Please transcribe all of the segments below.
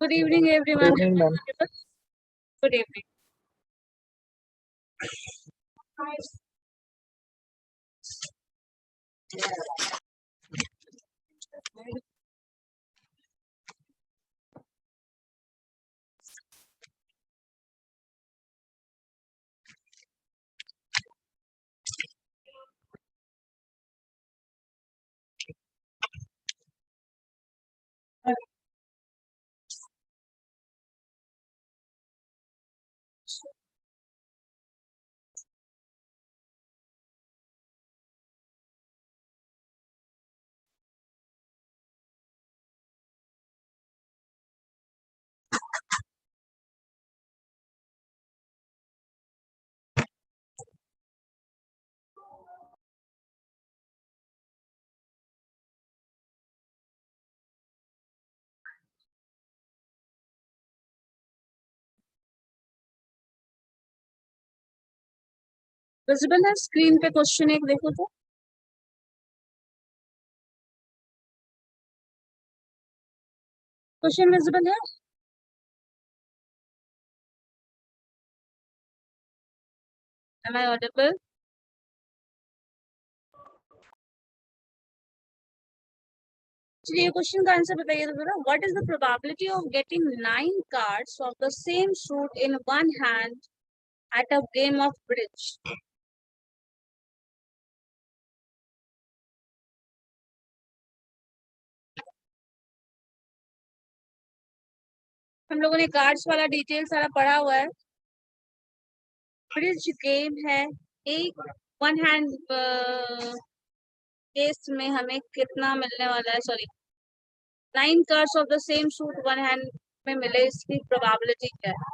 Good evening, everyone. Good evening, ma'am. Good evening. Visible है screen पे question एक देखो तो। क्वेश्चन विजिबल है? Am I audible? चलिए क्वेश्चन का आंसर बताइए तो जरा। What is the probability of getting 9 cards of the same suit in one hand at a game of bridge? हम लोगों ने कार्ड्स वाला डिटेल सारा पढ़ा हुआ है। ब्रिज गेम है, एक वन हैंड केस में हमें कितना मिलने वाला है? Sorry, 9 cards of the same suit one hand में मिले, इसकी प्रोबेबिलिटी क्या है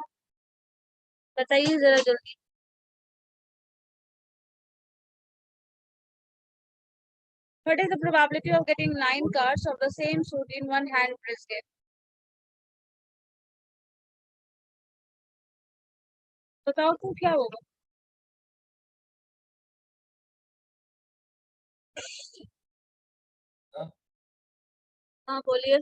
बताइए जरा जल्दी। What is the probability of getting 9 cards of the same suit in one hand bridge game? बताओ तो क्या होगा? हाँ बोलिए।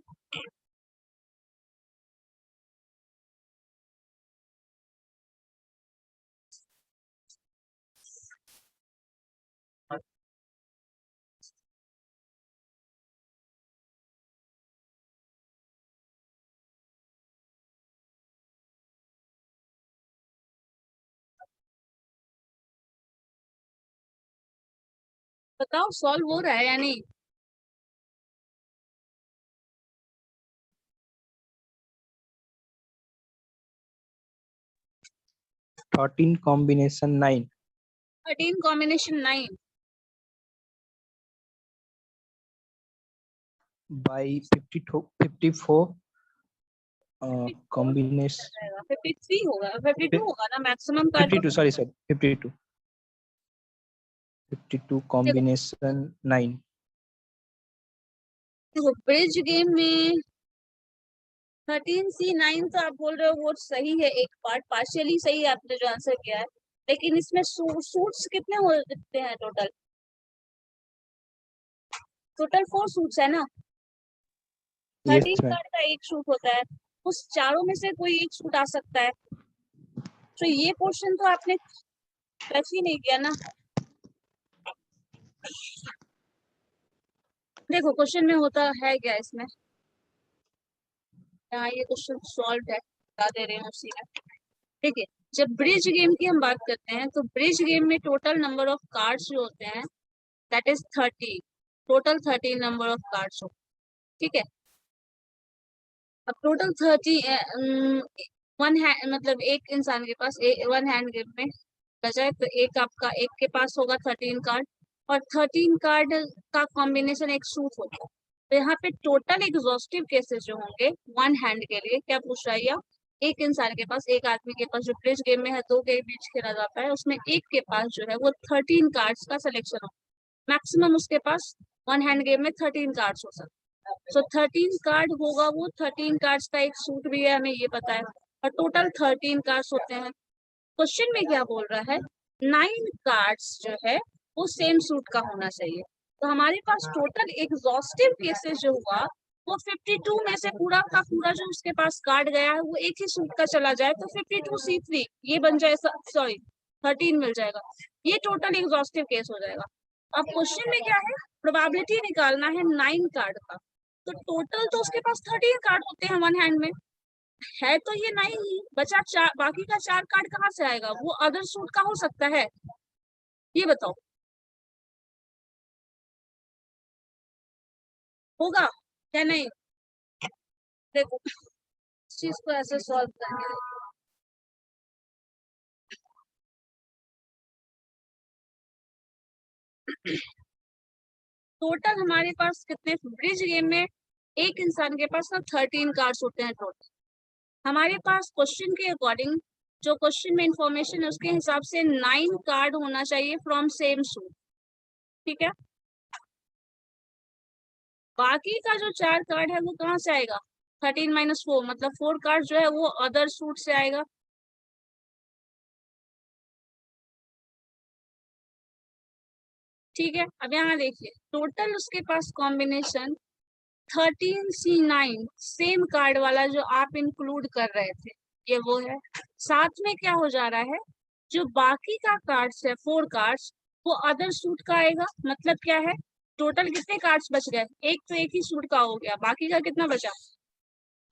बताओ सॉल्व हो रहा है या नहीं? Thirteen combination 9 13 combination 9 by 54 combination 53 होगा, 52 होगा ना मैक्सिमम कार्ड। 52 sorry 52 combination 9। देखो ब्रिज गेम में 13C9 तो आप बोल रहे हो वो सही है, एक पार्ट पार्शियली सही है आपने जो आंसर किया है, लेकिन इसमें सूट्स कितने हो सकते हैं टोटल? टोटल 4 सूट्स है ना। 13 कार्ड का एक सूट होता है, उस चारों में से कोई एक सूट आ सकता है। तो ये क्वेश्चन तो आपने टच ही नहीं किया ना। देखो क्वेश्चन में होता है क्या इसमें, यहाँ ये क्वेश्चन सॉल्व है, बता दे रहे हैं उसी में। ठीक है, जब ब्रिज गेम की हम बात करते हैं तो ब्रिज गेम में टोटल नंबर ऑफ कार्ड्स जो होते हैं that is 30। Total 30 number of cards हो, ठीक है। अब टोटल 30 वन हैंड मतलब एक इंसान के पास वन हैंड गेम में बजाय तो एक आपका एक के पास होगा 13 कार्ड, और 13 कार्ड का कॉम्बिनेशन एक सूट होगा। तो यहाँ पे टोटल एग्जॉस्टिव केसेस जो होंगे वन हैंड के लिए, क्या पूछ रहा है, एक इंसान के पास, एक आदमी के पास जो ब्रिज गेम में है 2 के बीच खेला जाता है, उसमें एक के पास जो है वो 13 कार्ड्स का सिलेक्शन हो। मैक्सिमम उसके पास वन हैंड गेम में 13 कार्ड्स हो सकते हैं। सो 13 कार्ड होगा, वो 13 कार्ड्स का एक सूट भी है, हमें ये पता है, और टोटल 13 कार्ड्स होते हैं। क्वेश्चन में क्या बोल रहा है, 9 कार्ड्स जो है वो सेम सूट का होना चाहिए। तो हमारे पास टोटल एग्जॉस्टिव केसेस जो हुआ वो 52 में से पूरा का पूरा जो उसके पास कार्ड गया है वो एक ही सूट का चला जाए तो 52C3 ये बन जाए, सॉरी 13 मिल जाएगा, ये टोटल एग्जॉस्टिव केस हो जाएगा। अब क्वेश्चन में क्या है, प्रोबेबिलिटी निकालना है 9 कार्ड का, तो टोटल तो उसके पास 13 कार्ड होते हैं वन हैंड में, है तो ये 9 ही, बचा 4, बाकी का 4 कार्ड कहाँ से आएगा, वो अदर सूट का हो सकता है, ये बताओ होगा क्या नहीं। देखो इस चीज को ऐसे सॉल्व करना है, टोटल हमारे पास कितने, ब्रिज गेम में एक इंसान के पास ना 13 कार्ड्स होते हैं टोटल। हमारे पास क्वेश्चन के अकॉर्डिंग जो क्वेश्चन में इंफॉर्मेशन है उसके हिसाब से 9 कार्ड होना चाहिए फ्रॉम सेम सूट, ठीक है। बाकी का जो 4 कार्ड है वो कहाँ से आएगा, 13 - 4 मतलब 4 कार्ड जो है वो अदर सूट से आएगा। ठीक है, अब यहाँ देखिए टोटल उसके पास कॉम्बिनेशन 13C9 सेम कार्ड वाला जो आप इंक्लूड कर रहे थे, ये वो है। साथ में क्या हो जा रहा है, जो बाकी का कार्ड्स है 4 कार्ड्स वो अदर सूट का आएगा, मतलब क्या है, टोटल कितने कार्ड्स बच गए, एक तो एक ही सूट का हो गया, बाकी का कितना बचा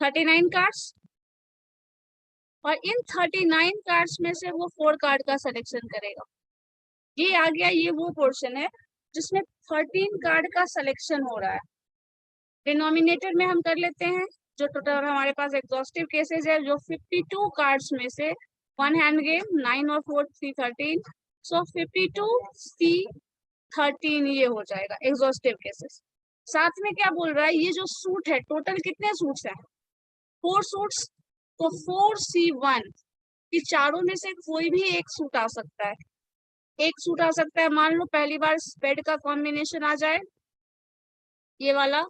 39 कार्ड्स, और इन 39 कार्ड्स में से वो 4 कार्ड का सिलेक्शन करेगा। ये आ गया, ये वो पोर्शन है जिसमें 13 कार्ड का सिलेक्शन हो रहा है। डिनोमिनेटर में हम कर लेते हैं, जो टोटल हमारे पास एग्जॉस्टिव केसेस है, जो 52 कार्ड्स में से वन हैंड गेम 9 और 4 13, सो 52C13 ये हो जाएगा एग्जॉस्टिव केसेस। साथ में क्या बोल रहा है, ये जो सूट है टोटल कितने सूट्स हैं, 4 सूट्स, तो 4C1 ये चारों में से कोई भी एक सूट आ सकता है, एक सूट आ सकता है। मान लो पहली बार स्पेड का कॉम्बिनेशन आ जाए ये वाला,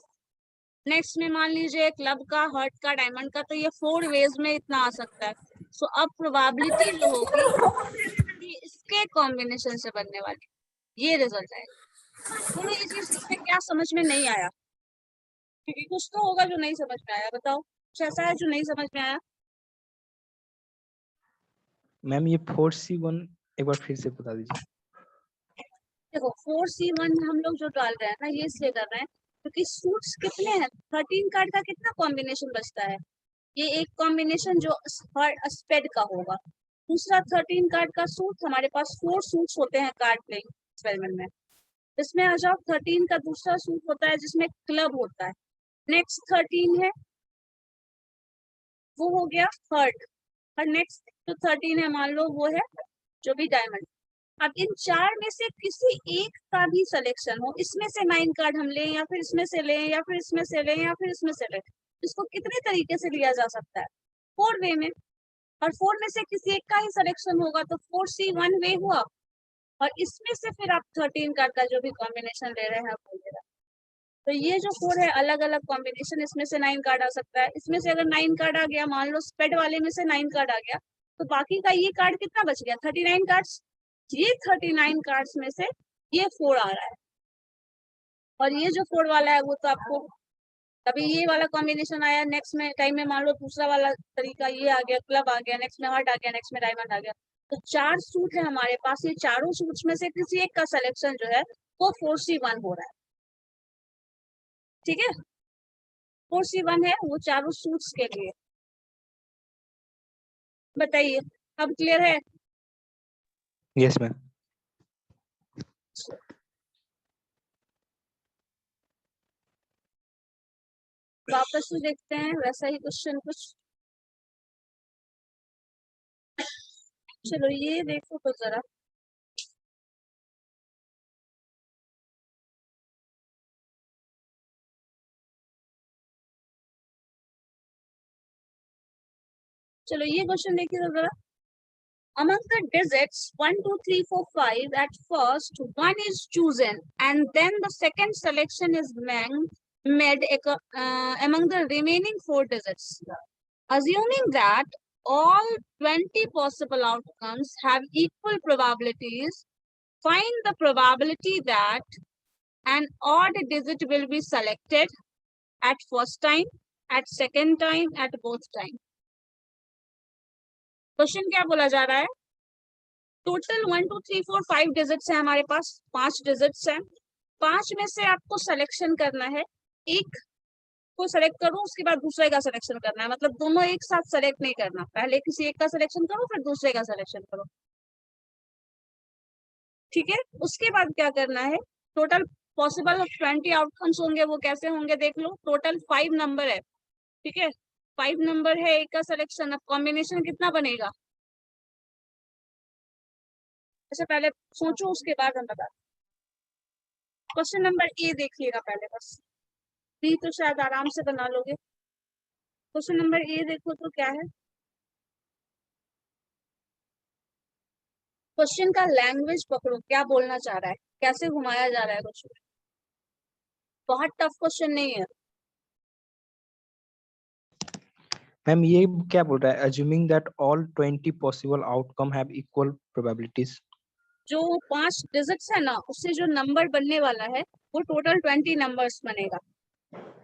नेक्स्ट में मान लीजिए क्लब का, हर्ट का, डायमंड का, तो ये 4 वेज में इतना आ सकता है। सो अब प्रोबेबिलिटी जो होगी ये इसके कॉम्बिनेशन से बनने वाली, ये रिजल्ट है। बोलो ये चीज इसमें क्या समझ में नहीं आया, क्योंकि कुछ तो होगा जो नहीं समझ में आया, बताओ कुछ ऐसा है जो नहीं समझ में आया। मैम ये 4C1 एक बार फिर से बता दीजिए। देखो 4C1 हम लोग जो डाल रहे हैं ना, ये इसलिए कर रहे हैं क्योंकि सूट्स कितने हैं, 13 कार्ड का कितना कॉम्बिनेशन बचता है, ये एक कॉम्बिनेशन जो स्पेड का होगा, दूसरा 13 कार्ड का सूट, हमारे पास 4 सूट्स होते हैं कार्ड प्लेइंग एक्सपेरिमेंट में, इसमें आ जाओ 13 का दूसरा सूट होता है जिसमें क्लब होता है, नेक्स्ट 13 है वो हो गया हर्ट, और नेक्स्ट जो 13 है मान लो वो है जो भी डायमंड। अब इन 4 में से किसी एक का भी सिलेक्शन हो, इसमें से 9 कार्ड हम लें या फिर इसमें से लें या फिर इसमें से लें या फिर इसमें से लें, इसको कितने तरीके से लिया जा सकता है, 4 वे में, और 4 में से किसी एक का ही सिलेक्शन होगा तो 4C1 वे हुआ, और इसमें से फिर आप 13 कार्ड का जो भी कॉम्बिनेशन ले रहे हैं वो ले रहे हैं। तो ये जो 4 है अलग अलग कॉम्बिनेशन, इसमें से 9 कार्ड आ सकता है, इसमें से अगर 9 कार्ड आ गया, मान लो स्पेड वाले में से 9 कार्ड आ गया, तो बाकी का ये कार्ड कितना बच गया 39 कार्ड्स, ये 39 कार्ड्स में से ये 4 आ रहा है, और ये जो 4 वाला है वो तो आपको कभी ये वाला कॉम्बिनेशन आया, नेक्स्ट में टाइम में मान लो दूसरा वाला तरीका ये आ गया, क्लब आ गया, नेक्स्ट में हर्ट आ गया, नेक्स्ट में डायमंड आ गया, तो 4 सूट है हमारे पास, ये चारों सूट्स में से किसी एक का सिलेक्शन जो है वो 4C1 हो रहा है, ठीक है, 4C1 है वो चारों सूट्स के लिए। बताइए अब क्लियर है। Yes ma'am. वापस से देखते हैं वैसा ही क्वेश्चन कुछ, चलो ये देखो तो जरा, चलो ये क्वेश्चन देखिए तो जरा, among the digits 1 2 3 4 5 at first one is chosen and then the second selection is made made among the remaining 4 digits. Assuming that all 20 possible outcomes have equal probabilities, find the probability that an odd digit will be selected at first time, at second time, at both time. Question क्या बोला जा रहा है? Total 1 2 3 4 5 digits है हमारे पास, 5 digits हैं। 5 में से आपको सिलेक्शन करना है, एक को सेलेक्ट करो, उसके बाद दूसरे का सिलेक्शन करना है। मतलब दोनों एक साथ सेलेक्ट नहीं करना, पहले किसी एक का सिलेक्शन करो फिर दूसरे का सिलेक्शन करो, ठीक है। उसके बाद क्या करना है, टोटल पॉसिबल 20 आउटकम्स होंगे, वो कैसे होंगे देख लो। टोटल 5 नंबर है, ठीक है, 5 नंबर है, एक का सिलेक्शन। अब कॉम्बिनेशन कितना बनेगा? अच्छा पहले सोचो, उसके बाद हम बता। क्वेश्चन नंबर ए देखिएगा पहले, बस बी तो शायद आराम से बना लोगे। क्वेश्चन नंबर ए देखो तो क्या है। क्वेश्चन का लैंग्वेज पकड़ो, क्या बोलना चाह रहा है, कैसे घुमाया जा रहा है क्वेश्चन। बहुत टफ क्वेश्चन नहीं है। मैम ये क्या बोल रहा है? assuming that all 20 possible outcome have equal probabilities. जो 5 डिजिट्स है ना, उससे जो नंबर बनने वाला है वो टोटल 20 नंबर्स बनेगा,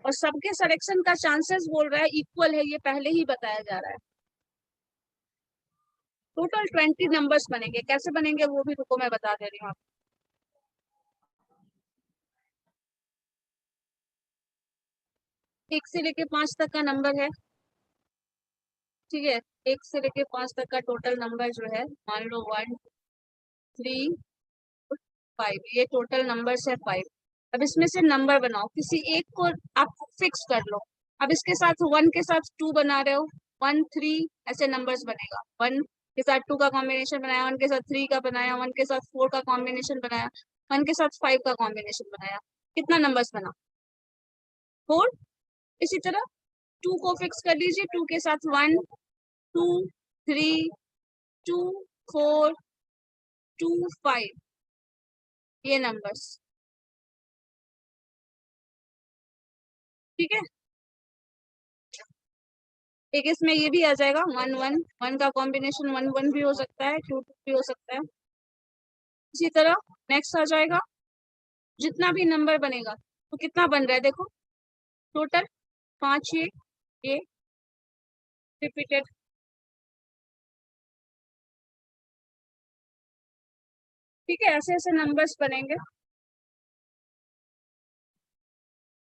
और सबके सिलेक्शन का चांसेस बोल रहा है इक्वल है, ये पहले ही बताया जा रहा है। टोटल 20 नंबर्स बनेंगे, कैसे बनेंगे वो भी रुको मैं बता दे रही हूँ। 1 से लेके 5 तक का नंबर है, ठीक है। 1 से लेके 5 तक का टोटल नंबर जो है, मान लो 1 3 5, ये टोटल नंबर्स है 5। अब इसमें से नंबर बनाओ, किसी एक को आप फिक्स कर लो। अब इसके साथ 1 के साथ 2 बना रहे हो, 1 3 ऐसे नंबर्स बनेगा। 1 के साथ 2 का कॉम्बिनेशन बनाया, 1 के साथ 3 का बनाया, 1 के साथ 4 का कॉम्बिनेशन बनाया, 1 के साथ 5 का कॉम्बिनेशन बनाया। कितना नंबर्स बना? 4। इसी तरह 2 को फिक्स कर लीजिए, 2 के साथ 1 2 3 2 4 2 5, ये नंबर्स, ठीक है। एक इसमें ये भी आ जाएगा 1 1, 1 का कॉम्बिनेशन 1 1 भी हो सकता है, 2 2 भी हो सकता है। इसी तरह नेक्स्ट आ जाएगा, जितना भी नंबर बनेगा तो कितना बन रहा है देखो, टोटल 5 ये रिपीटेड, ठीक है। ऐसे ऐसे नंबर्स बनेंगे।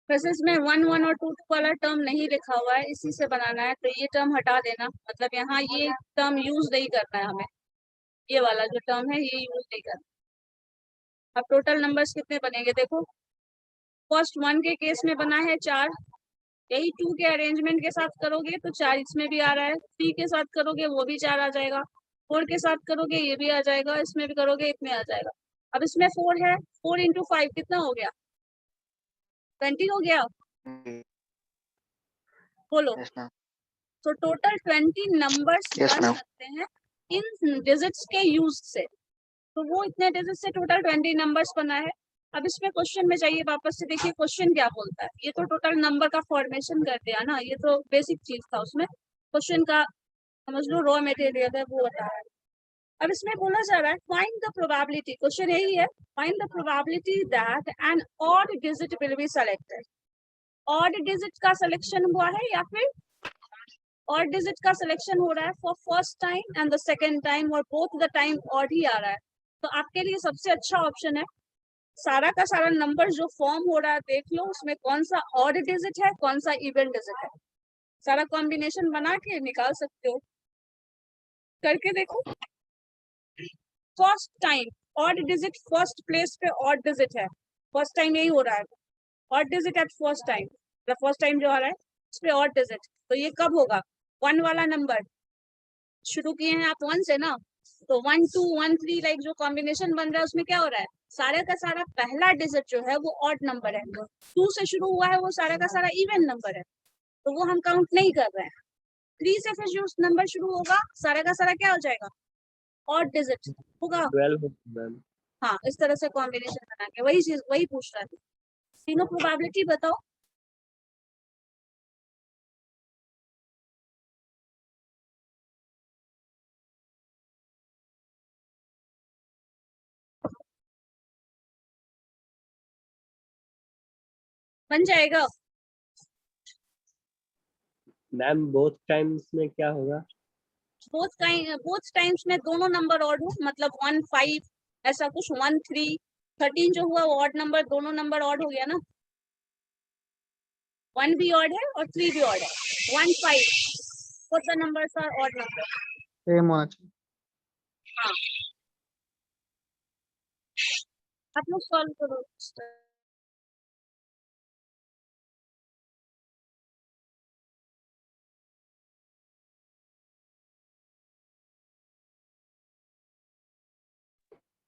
वैसे इसमें 1 1 और 2 2 वाला टर्म नहीं लिखा हुआ है, इसी से बनाना है, तो ये टर्म हटा देना। मतलब यहाँ ये टर्म यूज नहीं करना है हमें, ये वाला जो टर्म है ये यूज नहीं करना। अब टोटल नंबर्स कितने बनेंगे देखो, फर्स्ट 1 के केस में बना है 4, यही 2 के अरेंजमेंट के साथ करोगे तो 4 इसमें भी आ रहा है, 3 के साथ करोगे वो भी 4 आ जाएगा, 4 के साथ करोगे ये भी आ जाएगा, इसमें भी करोगे इतने आ जाएगा। अब इसमें 4 है, 4 इंटू 5 कितना हो गया? 20 हो गया, बोलो। Yes, ma'am. तो टोटल 20 नंबर्स Yes, बन ma'am. सकते हैं इन डिजिट्स के यूज से। तो वो इतने डिजिट से टोटल 20 नंबर्स बना है। अब इसमें क्वेश्चन में जाइए वापस से, देखिए क्वेश्चन क्या बोलता है। ये तो टोटल नंबर का फॉर्मेशन कर दिया ना, ये तो बेसिक चीज था, उसमें क्वेश्चन का समझ लो रॉ मटेरियल है वो बता रहा है। अब इसमें बोला जा रहा है फाइंड द प्रोबेबिलिटी, क्वेश्चन यही है, find the probability that an odd digit will be selected. Odd digit का सिलेक्शन हुआ है या फिर ऑड डिजिट का सिलेक्शन हो रहा है for first time and the second time, और बोथ द टाइम ऑड ही आ रहा है। तो आपके लिए सबसे अच्छा ऑप्शन है, सारा का सारा नंबर जो फॉर्म हो रहा है देख लो, उसमें कौन सा ऑड डिजिट है कौन सा इवन डिजिट है, सारा कॉम्बिनेशन बना के निकाल सकते हो, करके देखो। First time odd digit first place पे ऑड डिजिट है, फर्स्ट टाइम यही हो रहा है, odd digit at first time, first time जो आ रहा है उस पे ऑड डिजिट। तो ये कब होगा? 1 वाला नंबर शुरू किए हैं आप 1 से ना, तो 1 2 1 3 लाइक जो कॉम्बिनेशन बन रहा है उसमें क्या हो रहा है, सारे का सारा पहला डिजिट जो है वो ऑड नंबर है, 2 से शुरू हुआ है वो सारा का सारा इवन नंबर है, तो वो हम काउंट नहीं कर रहे हैं। 3 से फिर जो नंबर शुरू होगा सारा का सारा क्या हो जाएगा, ऑड डिजिट होगा। 12 मैम। हाँ, इस तरह से कॉम्बिनेशन बना के वही चीज वही पूछ रहा है। तीनों प्रोबेबिलिटी बताओ। बन जाएगा। मैम बोथ टाइम्स में क्या होगा? बोथ टाइम्स में दोनों नंबर ऑड हो, मतलब 1 5 ऐसा कुछ, 1 3 13 जो हुआ वो ऑड नंबर, दोनों नंबर ऑड हो गया ना। 1 भी ऑड है और 3 भी ऑड है। 1 5 both the numbers are odd number। Same होना चाहिए। हाँ, आप लोग सॉल्व करो।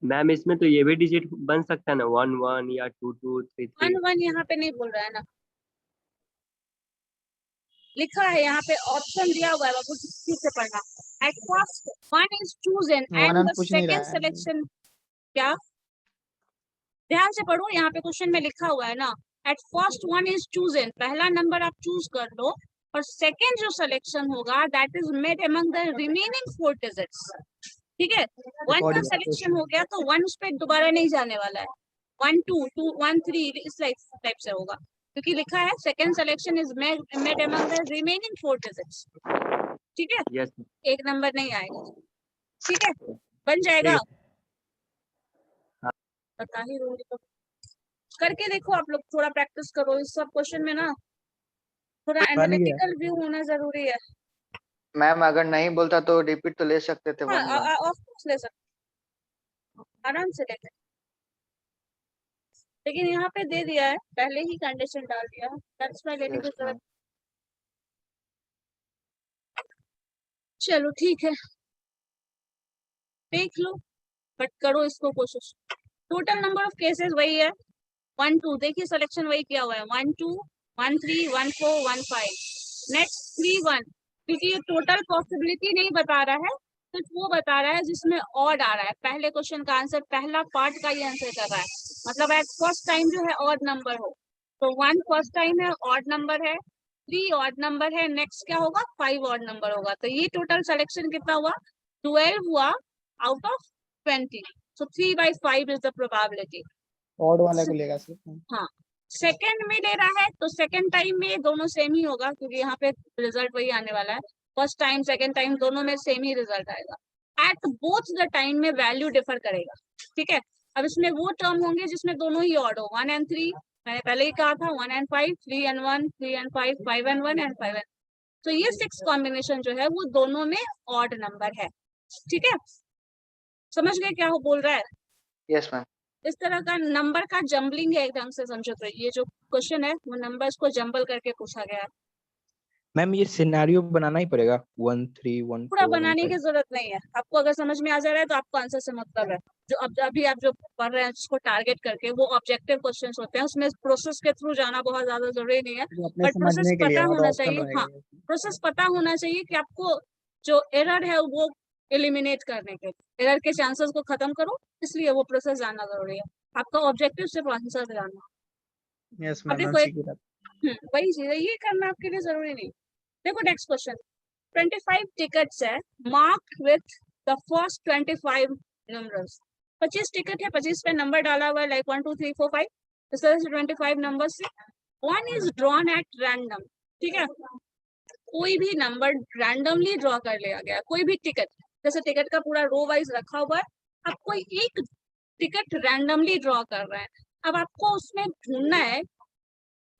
मैम इसमें तो ये भी डिजिट बन सकता है ना, 1 1 या 2 2 3 1 3। 1 यहाँ पे नहीं बोल रहा है ना, लिखा है यहाँ पे, ऑप्शन दिया हुआ है बाबू, ठीक से पढ़ना। At first 1 is chosen one and the पूछ नहीं रहा second है। selection। क्या, ध्यान से पढ़ो, यहाँ पे क्वेश्चन में लिखा हुआ है ना, एट फर्स्ट 1 is chosen, पहला नंबर आप चूज कर लो, और सेकेंड जो सिलेक्शन होगा that is made among the remaining 4 digits. ठीक है, 1 का According to सिलेक्शन question। हो गया तो 1 उस पे दोबारा नहीं जाने वाला है। 1 2 2 1 3 इस टाइप से होगा, क्योंकि लिखा है second selection is made among the remaining 4 digits. ठीक है, यस एक नंबर नहीं आएगा। ठीक है, बन जाएगा। बता ही दूंगी तो करके देखो, आप लोग थोड़ा प्रैक्टिस करो इस सब क्वेश्चन में ना, थोड़ा बन गया। एनालिटिकल व्यू होना जरूरी है। मैम अगर नहीं बोलता तो रिपीट तो ले सकते थे हाँ, 1 1। ऑफ कोर्स ले सकते, आराम से लेते, लेकिन यहाँ पे दे दिया है, पहले ही कंडीशन डाल दिया है, दैट्स व्हाई लेने की यस जरूरत। मैम। चलो ठीक है, देख लो, बट करो इसको कोशिश। टोटल नंबर ऑफ केसेस वही है 1 2, देखिए सिलेक्शन वही किया हुआ है 1 2 1 3 1 4 1 5, नेक्स्ट 3 1, क्योंकि ये टोटल पॉसिबिलिटी नहीं बता रहा है, सिर्फ वो बता रहा है जिसमें ऑड आ रहा है। पहले क्वेश्चन का आंसर, पहला पार्ट का ही आंसर कर रहा है, मतलब एट फर्स्ट टाइम जो है ऑड नंबर हो, तो 1 फर्स्ट टाइम है, ऑड नंबर है, 3 ऑड नंबर है, नेक्स्ट क्या होगा 5 ऑड नंबर होगा, तो ये टोटल सिलेक्शन कितना हुआ 12 हुआ out of 20, so 3/5 is the probability। Odd वाले को लेगा सिर्फ। हाँ, सेकंड में ले रहा है तो सेकंड टाइम में दोनों सेम ही होगा, क्योंकि यहाँ पे रिजल्ट वही आने वाला है, फर्स्ट टाइम सेकंड टाइम दोनों में सेम ही रिजल्ट आएगा। एट बोथ द टाइम में वैल्यू डिफर करेगा। ठीक है, अब इसमें वो टर्म होंगे जिसमें दोनों ही ऑड हो, 1 and 3, मैंने पहले ही कहा था 1 and 5, 3 and 1, 3 and 5, 5 and 1 and 5 and, तो ये 6 कॉम्बिनेशन जो है वो दोनों में ऑड नंबर है। ठीक है, समझ गए क्या वो बोल रहा है? Yes ma'am. इस तरह का नंबर का जम्बलिंग है, एक ढंग से समझो तो ये जो क्वेश्चन है वो नंबर्स को जम्बल करके पूछा गया है। मैम ये सिनेरियो बनाना ही पड़ेगा 1 3 1 पूरा 4 बनाने 1 की 5। जरूरत नहीं है, आपको अगर समझ में आ जा रहा है तो आपको आंसर से मतलब है। जो अब अभी आप जो पढ़ रहे हैं जिसको टारगेट करके, वो ऑब्जेक्टिव क्वेश्चंस होते हैं, उसमें प्रोसेस के थ्रू जाना बहुत ज्यादा जरूरी नहीं है, वो अपने बट प्रोसेस समझने के लिए पता और होना ऑप्शन चाहिए। रहेगा हाँ, ये। प्रोसेस पता होना चाहिए कि आपको जो एरर है वो एलिमिनेट करने के, एरर के चांसेस को खत्म करो, इसलिए वो प्रोसेस जानना जरूरी है। आपका ऑब्जेक्टिव सिर्फ आंसर जानना। यस अब मैम देखो एक सीखी था। वही चीज है, ये करना आपके लिए जरूरी नहीं। देखो नेक्स्ट क्वेश्चन, 25 टिकट्स है, mark with the first 25 numbers. 25 ticket है, 25 पे नंबर डाला हुआ है, लाइक 1 2 3 4 5, इस तरह से 25 नंबर से 1 इज ड्रॉन एट रैंडम। ठीक है, कोई भी नंबर रैंडमली ड्रॉ कर लिया गया, कोई भी टिकट, जैसे टिकट का पूरा रो वाइज रखा हुआ है, आप कोई एक टिकट रैंडमली ड्रॉ कर रहे हैं। अब आपको उसमें ढूंढना है,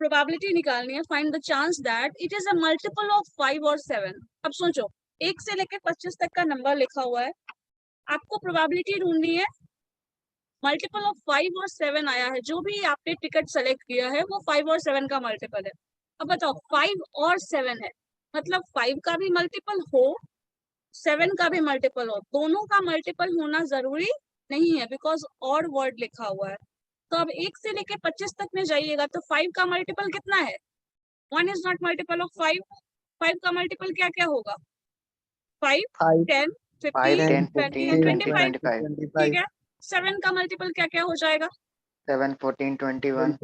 प्रोबेबिलिटी निकालनी है, find the chance that it is a multiple of 5 और 7। अब सोचो, 1 से लेकर 25 तक का नंबर लिखा हुआ है, आपको प्रोबेबिलिटी ढूंढनी है, मल्टीपल ऑफ 5 और 7 आया है, जो भी आपने टिकट सेलेक्ट किया है वो 5 और 7 का मल्टीपल है। अब बताओ 5 और 7 है, मतलब 5 का भी मल्टीपल हो, 7 का भी मल्टीपल हो, दोनों का मल्टीपल होना जरूरी नहीं है, बिकॉज और वर्ड लिखा हुआ है। तो अब 1 से लेके 25 तक में जाइएगा तो 5 का मल्टीपल कितना है? 1 इज नॉट मल्टीपल ऑफ 5। 5 का मल्टीपल क्या क्या होगा? 5 5 10 5 15 10 20 15 and 20 25। 25 ठीक है, 7 का मल्टीपल क्या क्या हो जाएगा? 7 14 21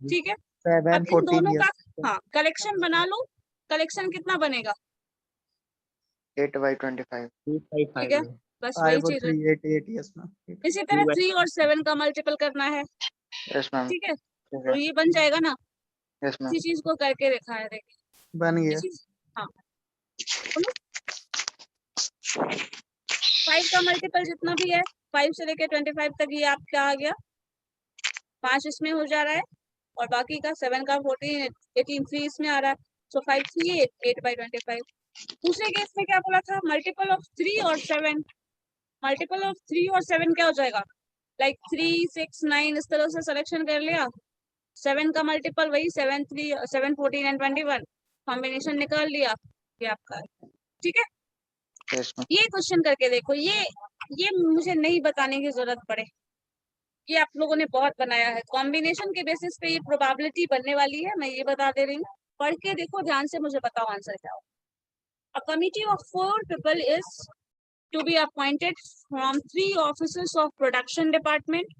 ठीक है, 7 अब इन 14 दोनों का यस। हाँ कलेक्शन बना लो, कलेक्शन कितना बनेगा? 8 by 25 ठीक है, 255 बस वही 5 और चीज है। 3 8 8 यस मैम। इसी तरह 3 और 7 का मल्टीपल करना है। Yes ma'am. ठीक है, तो ये बन जाएगा ना, यस मैम इसी चीज को करके दिखा है, देखिए बन ये गया। चीज। हाँ बोलो। 5 का मल्टीपल जितना भी है, 5 से लेके 25 तक, ये आपका आ गया 5 इसमें हो जा रहा है, और बाकी का 7 का 14 18 3 इसमें आ रहा है। सो 5 3 8/25। दूसरे केस में क्या बोला था, मल्टीपल ऑफ 3 और 7। मल्टीपल ऑफ 3 और 7 क्या हो जाएगा, लाइक 3 6 9 इस तरह से सिलेक्शन कर लिया। 7 का मल्टीपल वही 7 3 7 14 एंड 21, कॉम्बिनेशन निकाल लिया, ये आपका है। ठीक है, यस मैम ये क्वेश्चन करके देखो। ये मुझे नहीं बताने की जरूरत पड़े, ये आप लोगों ने बहुत बनाया है। कॉम्बिनेशन के बेसिस पे ये प्रोबेबिलिटी बनने वाली है, मैं ये बता दे रही हूँ। पढ़ के देखो ध्यान से, मुझे बताओ आंसर क्या होगा। A committee of 4 people is to be appointed from 3 officers of production department,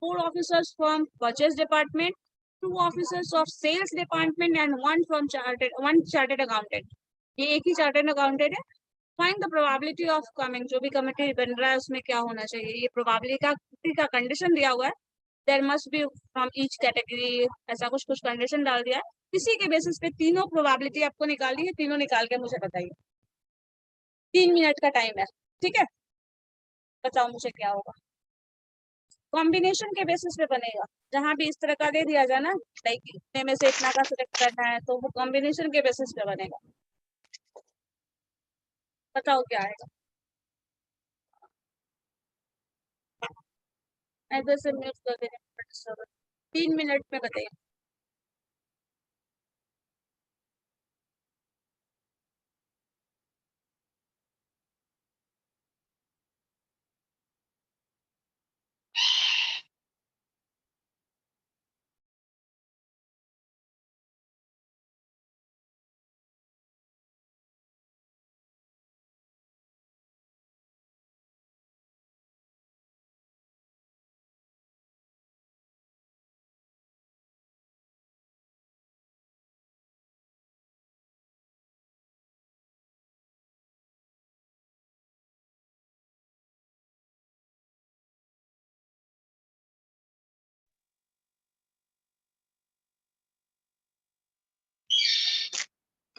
4 officers from purchase department, 2 officers of sales department and one chartered accountant. ये एक ही चार्टर्ड अकाउंटेंट है। Find the probability of coming, जो भी committee बन रहा है उसमें क्या होना चाहिए, ये प्रोबेबिलिटी का कंडीशन दिया हुआ है। There must be from each category, ऐसा कुछ कुछ कंडीशन डाल दिया है। इसी के बेसिस पे तीनों प्रोबेबिलिटी आपको निकालनी है, तीनों निकाल के मुझे बताइए। 3 मिनट का टाइम है, ठीक है, बताओ मुझे क्या होगा। कॉम्बिनेशन के बेसिस पे बनेगा, जहां भी इस तरह का दे दिया जाए ना, लाइक इतने में से इतना का सिलेक्ट करना है, तो वो कॉम्बिनेशन के बेसिस पे बनेगा। बताओ क्या आएगा। इधर से म्यूट कर देंगे, 3 मिनट में बताइए।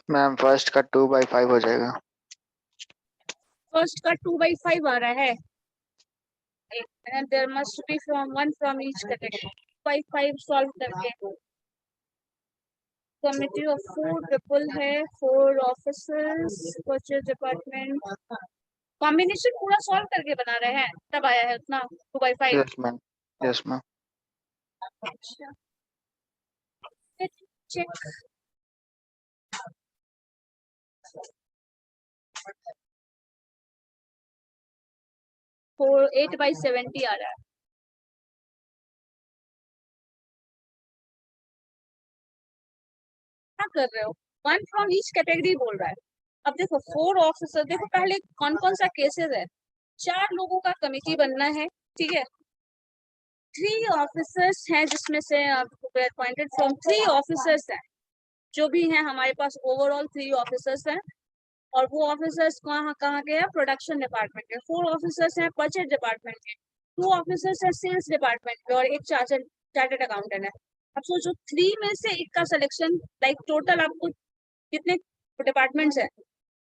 मैम फर्स्ट का 2/5 हो जाएगा। फर्स्ट का 2/5 आ रहा है, and there must be from one from each category। 2/5 solve करके, कमिटी ऑफ 4 पीपल है, 4 ऑफिसर्स, परचेज डिपार्टमेंट, कॉम्बिनेशन पूरा सॉल्व करके बना रहे हैं, तब आया है उतना 2/5। यस मैम यस मैम अच्छा, चेक। 8/70 आ रहा है। क्या कर रहे हो, 1 फ्रॉम ईच कैटेगरी बोल रहा है। अब देखो 4 ऑफिसर, देखो पहले कौन कौन सा केसेस है। 4 लोगों का कमिटी बनना है, ठीक है। 3 ऑफिसर्स हैं, जिसमें से अपॉइंटेड फ्रॉम 3 ऑफिसर्स हैं, जो भी हैं हमारे पास ओवरऑल 3 ऑफिसर्स हैं। और वो ऑफिसर्स कहाँ कहाँ के हैं, प्रोडक्शन डिपार्टमेंट के। 4 ऑफिसर्स हैं परचेज डिपार्टमेंट के, 2 ऑफिसर्स हैं सेल्स डिपार्टमेंट के, और एक चार्टर्ड अकाउंटेंट है। अब सोचो 3 में से एक का सिलेक्शन, लाइक टोटल आपको कितने डिपार्टमेंट्स है,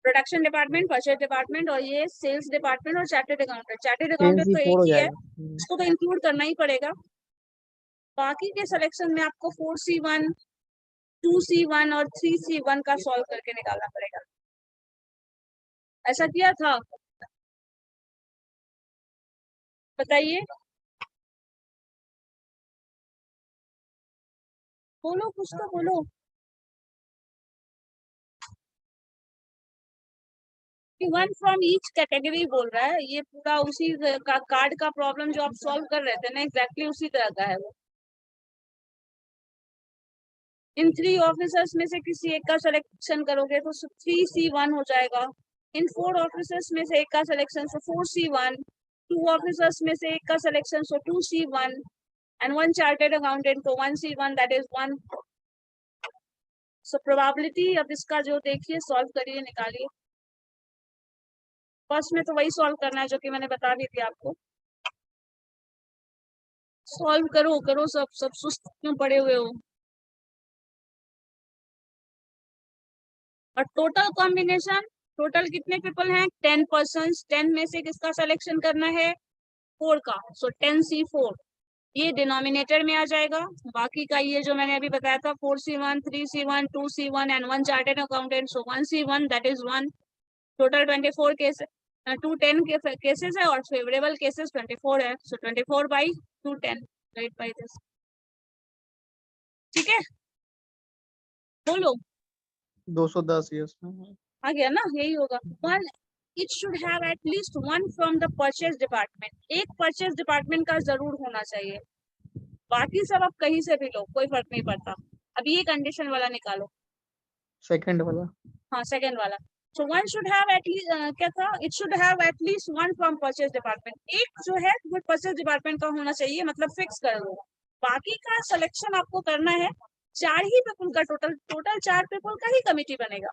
प्रोडक्शन डिपार्टमेंट, परचेज डिपार्टमेंट, और ये सेल्स डिपार्टमेंट और चार्टर्ड अकाउंटेंट। चार्टर्ड अकाउंटेंट तो 10C4 एक हो ही है, जाएगा। उसको तो इंक्लूड करना ही पड़ेगा। बाकी के सिलेक्शन में आपको 4C1 2C1 और 3C1 का सॉल्व करके निकालना पड़ेगा। ऐसा किया था, बताइए, बोलो कुछ तो बोलो। 1 फ्रॉम ईच कैटेगरी बोल रहा है, ये पूरा उसी का कार्ड का प्रॉब्लम जो आप सॉल्व कर रहे थे ना, एग्जैक्टली उसी तरह का है वो। इन 3 ऑफिसर्स में से किसी एक का सिलेक्शन करोगे तो 3C1 हो जाएगा। इन 4 ऑफिसर्स में से एक का सिलेक्शन, सो 4C1। 2 ऑफिसर्स में से एक का selection, so 2C1 and 1 chartered accountant, तो 1C1, that is 1। So probability अब इसका जो देखिए, सॉल्व करिए, निकालिए। फर्स्ट में तो वही सॉल्व करना है जो कि मैंने बता दी थी आपको। सॉल्व करो करो, सब सुस्त क्यों पड़े हुए हो। और टोटल कॉम्बिनेशन, टोटल कितने पीपल हैं? 10 पर्सन। 10 में से किसका सिलेक्शन करना है? 4 का। सो 10C4 ये डिनोमिनेटर में आ जाएगा। बाकी का ये जो मैंने अभी बताया था 4C1, 3C1, 2C1 and 1 chartered accountant, so 1C1 that is 1। Total 24 case, 210 के केसेस है और फेवरेबल केसेस 24 है। सो 24/210 राइट बाय दिस। ठीक है, बोलो 210 यस मैम। आ गया ना? यही होगा। One it should have at least one from the purchase department. एक परचेज डिपार्टमेंट का जरूर होना चाहिए, बाकी सब आप कहीं से भी लो, कोई फर्क नहीं पड़ता। अब ये कंडीशन वाला निकालो। सेकंड वाला। हाँ, सेकंड वाला। So one should have at least, क्या था? It should have at least one from purchase department. एक जो है वो परचेज डिपार्टमेंट का होना चाहिए, मतलब फिक्स कर दो। बाकी का सिलेक्शन आपको करना है। 4 ही पीपल का टोटल 4 पीपल का ही कमिटी बनेगा,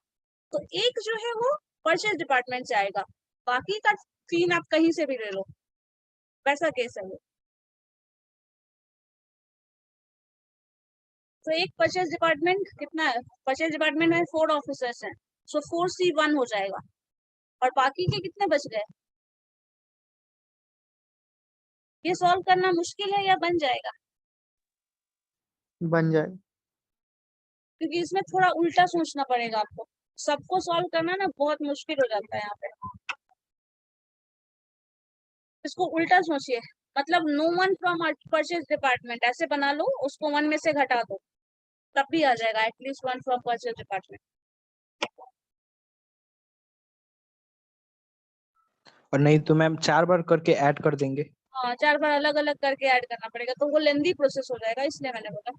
तो एक जो है वो परचेज डिपार्टमेंट से आएगा, बाकी का 3 आप कहीं से भी ले लो, वैसा केस है वो। तो एक परचेज डिपार्टमेंट कितना है? परचेज डिपार्टमेंट में 4 ऑफिसर्स हैं, सो 4C1 हो जाएगा। और बाकी के कितने बच गए? ये सॉल्व करना मुश्किल है या बन जाएगा? बन जाए। क्योंकि इसमें थोड़ा उल्टा सोचना पड़ेगा आपको। सबको सॉल्व करना ना बहुत मुश्किल हो जाता है यहाँ पे। इसको उल्टा सोचिए, मतलब no one from purchase department ऐसे बना लो, उसको 1 में से घटा दो, तब भी आ जाएगा एटलीस्ट 1 फ्रॉम परचेज डिपार्टमेंट। और नहीं तो मैम 4 बार करके ऐड कर देंगे। हाँ, 4 बार अलग अलग करके ऐड करना पड़ेगा, तो वो लेंदी प्रोसेस हो जाएगा, इसलिए मैंने बोला।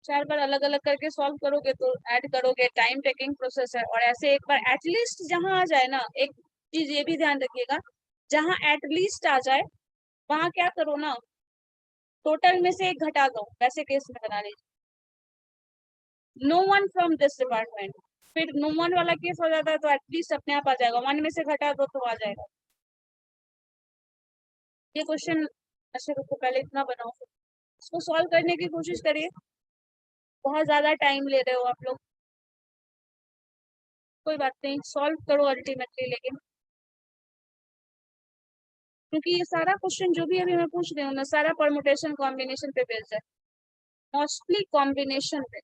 चार बार अलग अलग करके सॉल्व करोगे तो ऐड करोगे, टाइम टेकिंग प्रोसेस है। और ऐसे एक बार एटलीस्ट जहां आ जाए ना, एक चीज ये भी ध्यान रखिएगा, जहां एटलीस्ट आ जाए वहां क्या करो ना, टोटल में से एक घटा दो, वैसे केस में बना लीजिए। No one from this department, फिर नो वन वाला केस हो जाता है तो एटलीस्ट अपने आप आ जाएगा, 1 में से घटा दो तो आ जाएगा। ये क्वेश्चन ऐसे रुको, पहले इतना बनाओ, इसको सॉल्व करने की कोशिश करिए। बहुत ज्यादा टाइम ले रहे हो आप लोग, कोई बात नहीं, सॉल्व करो अल्टीमेटली। लेकिन क्योंकि ये सारा क्वेश्चन जो भी अभी मैं पूछ रही हूँ ना, सारा परमुटेशन कॉम्बिनेशन पे बेस्ड है, मोस्टली कॉम्बिनेशन पे।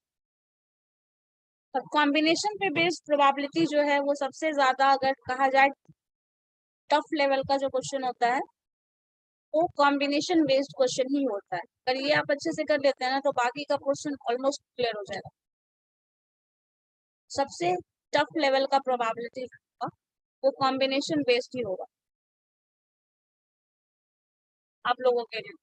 अब कॉम्बिनेशन पे बेस्ड प्रोबेबिलिटी जो है वो सबसे ज्यादा, अगर कहा जाए टफ लेवल का जो क्वेश्चन होता है वो कॉम्बिनेशन बेस्ड क्वेश्चन ही होता है। अगर ये आप अच्छे से कर लेते हैं ना तो बाकी का क्वेश्चन ऑलमोस्ट क्लियर हो जाएगा। सबसे टफ लेवल का प्रोबेबिलिटी होगा वो कॉम्बिनेशन बेस्ड ही होगा आप लोगों के लिए।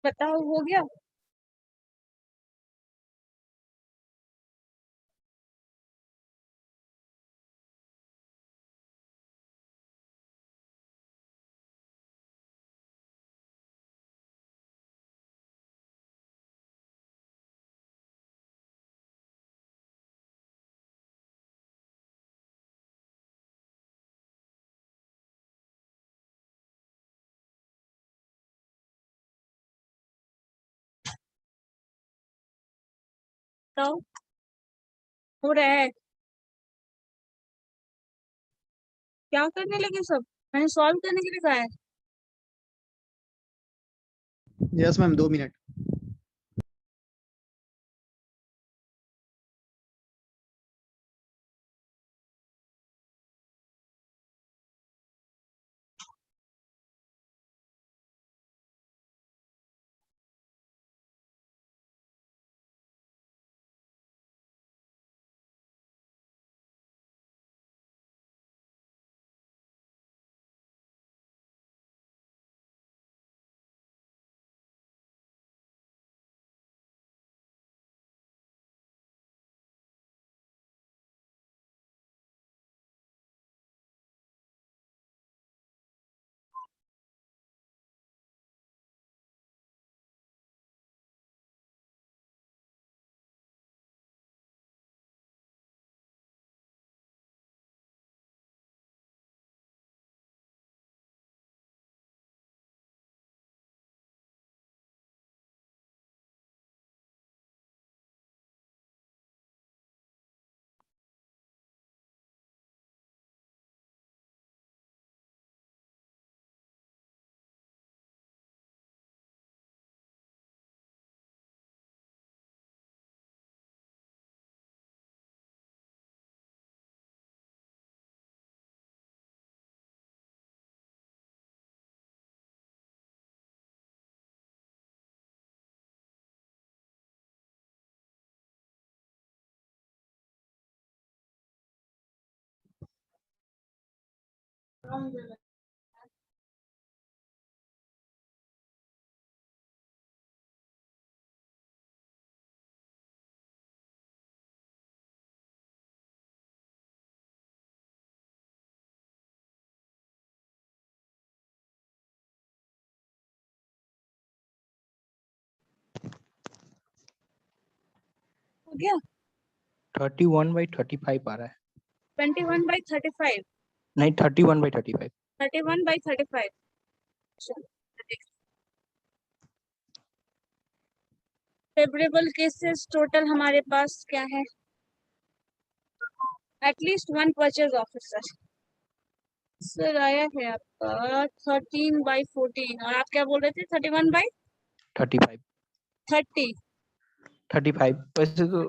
बताओ हो गया? बताओ हो रहा है? क्या करने लगे सब? मैंने सॉल्व करने के लिए कहा है। Yes ma'am 2 minute. हो गया? 31/35 आ रहा है। 21/35। नहीं 31/35। 31/35। फेवरेबल केसेस टोटल हमारे पास क्या है? At least one purchase officer. Sir आया है आपका 13/14 और आप क्या बोल रहे थे? 31/30। 35 35 वैसे तो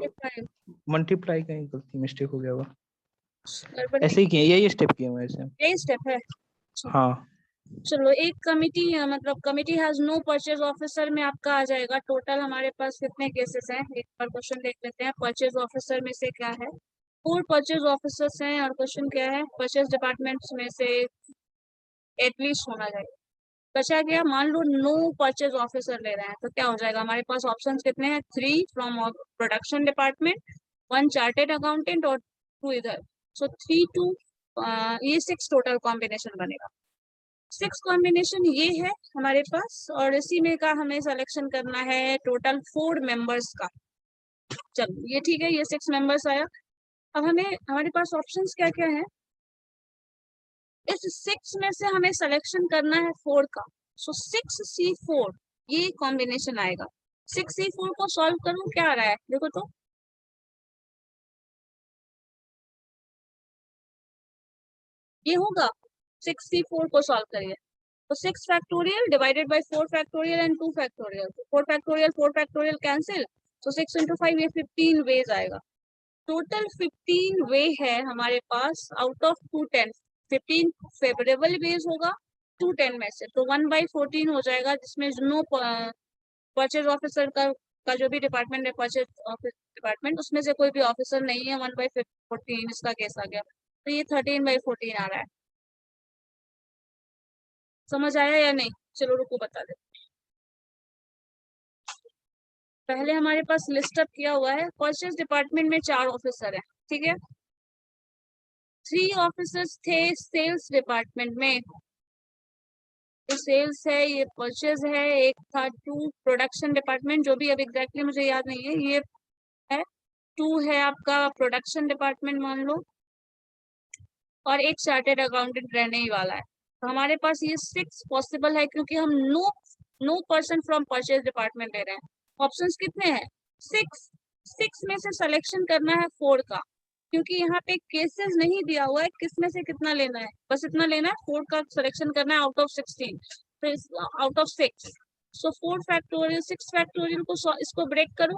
मल्टीप्लाई कहीं गलती मिस्टेक हो गया होगा। ऐसे ही किया यही स्टेप किए हैं ऐसे। यही स्टेप है। हाँ चलो एक कमिटी मतलब committee has no purchase officer में आपका आ जाएगा। टोटल हमारे पास कितने केसेस हैं? एक बार क्वेश्चन देख लेते हैं। परचेज ऑफिसर में से क्या है? 4 परचेज ऑफिसर्स हैं और क्वेश्चन क्या है? परचेज डिपार्टमेंट्स में से एटलीस्ट होना चाहिए। बचा गया मान लो नो परचेज ऑफिसर ले रहे हैं तो क्या हो जाएगा? हमारे पास ऑप्शंस कितने हैं? 3 from production department, 1 chartered accountant और 2 इधर। सो 3 2 ये 6 टोटल कॉम्बिनेशन बनेगा। 6 कॉम्बिनेशन ये है हमारे पास और इसी में का हमें सिलेक्शन करना है टोटल 4 मेंबर्स का। चलो ये ठीक है, ये 6 मेंबर्स आया। अब हमें हमारे पास ऑप्शंस क्या क्या है? इस 6 में से हमें सिलेक्शन करना है 4 का। सो 6C4 ये कॉम्बिनेशन आएगा। 6C4 को सॉल्व करूं, क्या आ रहा है देखो तो। ये होगा 6C4 को सॉल्व करिए तो 6 factorial divided by 4 factorial and 2 factorial. 4 factorial cancel तो 6 into 5 ये 15 वेज आएगा। टोटल 15 वे है हमारे पास आउट ऑफ 210। 15 फेवरेबल वेज होगा 210 में से तो 1/14 हो जाएगा जिसमें नो परचेज ऑफिसर का जो भी डिपार्टमेंट है परचेज ऑफिस डिपार्टमेंट उसमें से कोई भी ऑफिसर नहीं है। 1/14 इसका केस आ गया तो ये 13/14 आ रहा है। समझ आया या नहीं? चलो रुको बता दे। पहले हमारे पास लिस्ट अप किया हुआ है, परचेज डिपार्टमेंट में 4 ऑफिसर हैं, ठीक है। 3 ऑफिसर्स थे सेल्स डिपार्टमेंट में, ये सेल्स है, ये परचेज है, एक था 2 प्रोडक्शन डिपार्टमेंट, जो भी अब एग्जैक्टली मुझे याद नहीं है, ये है 2 है आपका प्रोडक्शन डिपार्टमेंट मान लो, और एक चार्टेड अकाउंटेंट रहने ही वाला है। तो हमारे पास ये 6 पॉसिबल है, क्योंकि हम no person from purchase department ले रहे हैं। ऑप्शंस कितने हैं? 6 में से सिलेक्शन करना है 4 का, क्योंकि यहाँ पे केसेस नहीं दिया हुआ है किसमें से कितना लेना है, बस इतना लेना है, 4 का सिलेक्शन करना है आउट ऑफ 16, तो out of 6। So 4 factorial 6 factorial को इसको ब्रेक करो,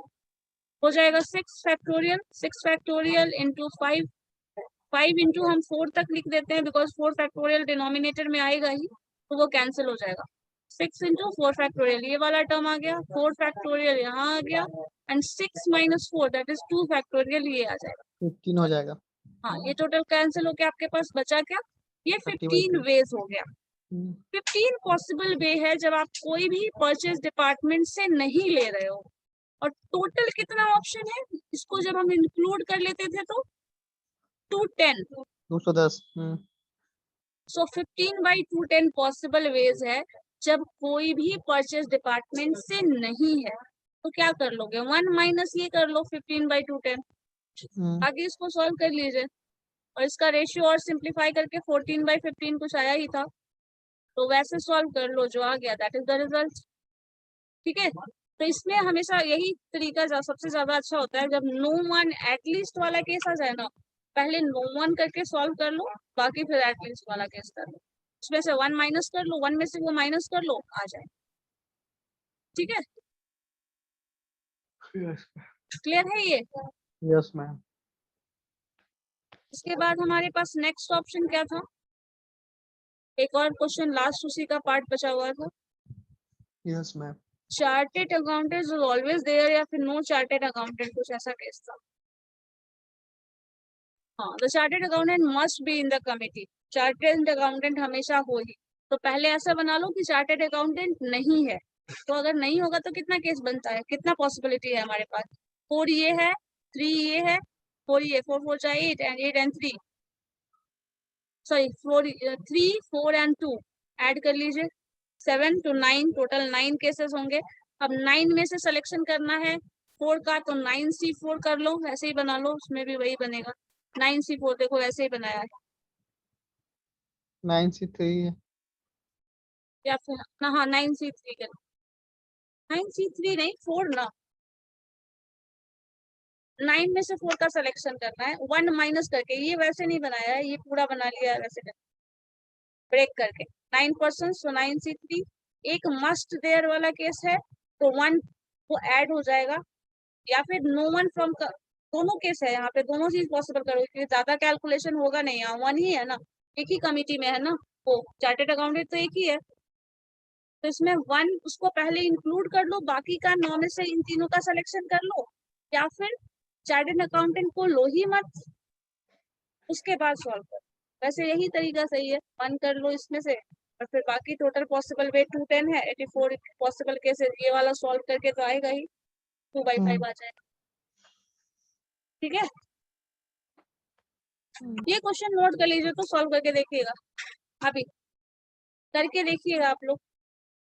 हो जाएगा 6 फैक्टोरियल इंटू 5 इंटू हम 4 तक लिख देते हैं, बिकॉज 4 फैक्टोरियल डिनोमिनेटर में आएगा ही, तो वो कैंसिल हो जाएगा। 6 इंटू 4 फैक्टोरियल ये वाला टर्म आ गया, 4 फैक्टोरियल यहाँ आ गया, and 6 minus 4 that is 2 factorial ये आ जाएगा। 15 हो जाएगा। हाँ, ये टोटल कैंसिल होके आपके पास बचा क्या? ये 30 by 15 2। वेज हो गया। हम्म, 15 पॉसिबल वे है जब आप कोई भी परचेज डिपार्टमेंट से नहीं ले रहे हो। और टोटल कितना ऑप्शन है, इसको जब हम इंक्लूड कर लेते थे तो 210। 210। सो 15 by 210 पॉसिबल वेज है जब कोई भी परचेज डिपार्टमेंट से नहीं है, तो क्या कर लोगे? 1 माइनस ये कर लो 15 by 210, आगे इसको सॉल्व कर लीजिए, और इसका रेशियो और सिंप्लीफाई करके 14 by 15 कुछ आया ही था, तो वैसे सॉल्व कर लो, जो आ गया दैट इज द रिजल्ट, ठीक है। तो इसमें हमेशा यही तरीका सबसे ज्यादा अच्छा होता है, जब नो वन एटलीस्ट वाला केस आ जाए ना, पहले नो वन करके सॉल्व कर लो, बाकी फिर एटलीस्ट वाला केस कर लो, उसमें से 1 माइनस कर लो, 1 में से वो माइनस कर लो, आ जाए, ठीक है। क्लियर है ये? Yes ma'am. इसके बाद हमारे पास नेक्स्ट ऑप्शन क्या था? एक और क्वेश्चन लास्ट उसी का पार्ट बचा हुआ था, yes ma'am. Chartered accountant is always there या फिर नो चार्टेड अकाउंटेंट, कुछ ऐसा केस था। हाँ, the chartered accountant must be in the committee, chartered accountant हमेशा हो ही। तो पहले ऐसा बना लो कि चार्टेड अकाउंटेंट नहीं है, तो अगर नहीं होगा तो कितना केस बनता है, कितना पॉसिबिलिटी है हमारे पास? 4 ये है, 3 ये है, 4 ये, 4 4 जा 8 and 8 and 3, sorry 3 4 and 2 add कर लीजिए, 7 to 9, टोटल 9 केसेस होंगे। अब 9 में से सिलेक्शन करना है 4 का, तो 9C4 कर लो, ऐसे ही बना लो, उसमें भी वही बनेगा। 9C4 देखो ऐसे ही बनाया है, 9C3 है। या फिर ना, हाँ 9C3 कर, 9C3 नहीं 4 ना, 9 में से 4 का सिलेक्शन करना है 1 माइनस करके, ये वैसे नहीं बनाया है, ये पूरा बना लिया है वैसे ब्रेक करके। 9%, सो 9C3। एक मस्ट देयर वाला केस है, तो 1 वो ऐड हो जाएगा, या फिर नो वन फ्रॉम, दोनों केस है यहाँ पे, दोनों चीज पॉसिबल करो, क्योंकि ज्यादा कैलकुलेशन होगा नहीं, यहाँ 1 ही है ना, एक ही कमिटी में है ना, वो चार्टेड अकाउंटेंट तो एक ही है, तो इसमें 1 उसको पहले इंक्लूड कर लो, बाकी का 9 में से इन तीनों का सिलेक्शन कर लो, या फिर चार्टेड अकाउंटेंट को लो ही मत, उसके बाद सॉल्व करो। वैसे यही तरीका सही है, 1 कर लो इसमें से, और फिर बाकी टोटल पॉसिबल वे 210 है, 84 पॉसिबल केसेस, ये वाला सॉल्व करके तो आएगा ही, 2/5 आ जाएगा, ठीक है। ये क्वेश्चन नोट कर लीजिए, तो सॉल्व करके देखिएगा, अभी करके देखिएगा आप लोग।